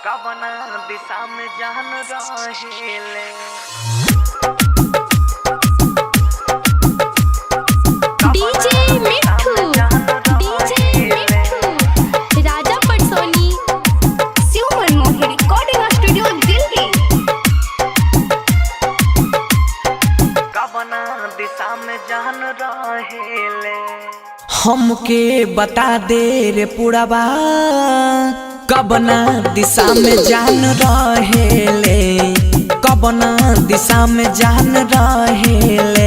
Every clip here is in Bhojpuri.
कवना दिशा में जान रहेले डीजे मिठू राजा पटसोनी शिव मनमोहन रिकॉर्डिंग स्टूडियो दिल्ली। कवना दिशा में जान रहेले हमके बता दे रे पुरवा कवना दिशा में जान रहेले कवना दिशा में जान रहेले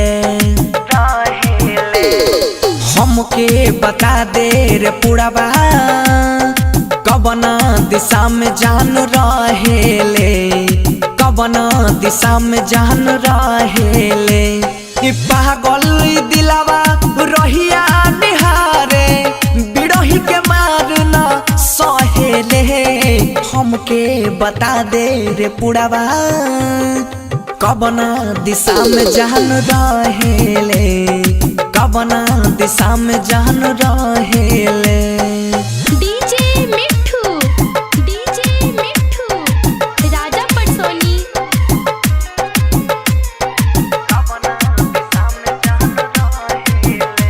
हमके बता दे रे पुरवा कवना दिशा में जान रहेले कवना दिशा में जान रहेले पागल दिलावा रहिया निहारे बिरही के मारना सहेले हमके बता दे रे पुरवा कवना दिशा में जान रहेले कवना दिशा में जान रहेले। डीजे मिठू राजा पटसोनी कवना दिशा में जान रहेले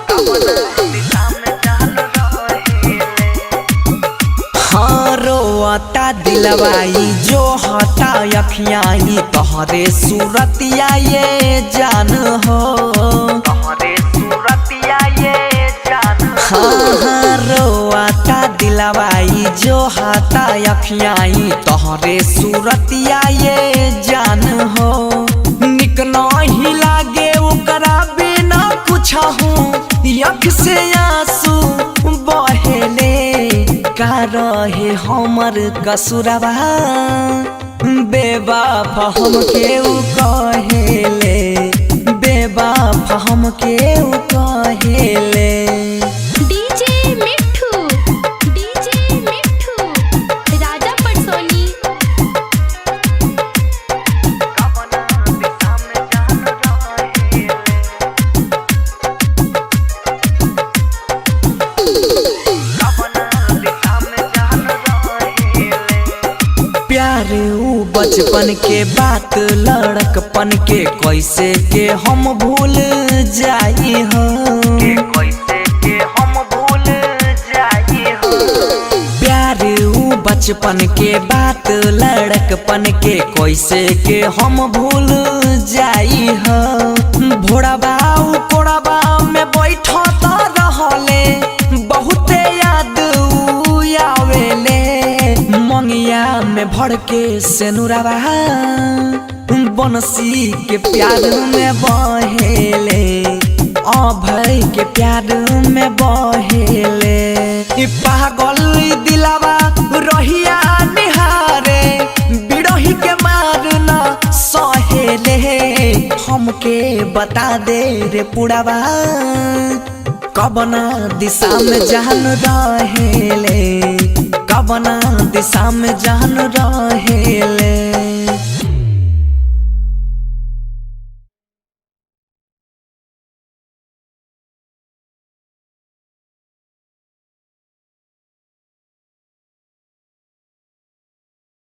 कवना दिशा में जान रहेले हाँ रोता दिलवाई जो हटा अखियाई तोहरे सूरतिया ये जान हो तोहरे सूरतिया ये जान हाँ रोता दिलवाई जो हटा अखियाई तोहरे सूरतिया ये जान हो निक नहीं लागे ओकरा बिना कुछ हूँ अख से आंसू बहेले का रहे हमर कसुरवा बेवफा हमके उ कहेले बेवफा हमके उ कहेले। डीजे मिठू राजा पटसोनी कवना दिशा में जान रहेले कवना दिशा में जान रहेले प्यार उ बचपन के बात लड़कपन के कैसे के हम भूल जाई हो कैसे के हम भूल जाई हो प्यार उ बचपन के बात लड़कपन के कैसे के हम भूल जाई हो भोरबा उ कोरबा में बैठो तो रहले बहुते याद उ आवेले मंगिया में भर के सेनुरवा बंसी के प्यार में बहेले अभय के प्यार में बहेले पागल दिलावा रहिया निहारे बिरही के मारना सहेले हमके बता दे रे पुरवा कवना दिशा में जान रहेले कवना दिशा में जान रहेले।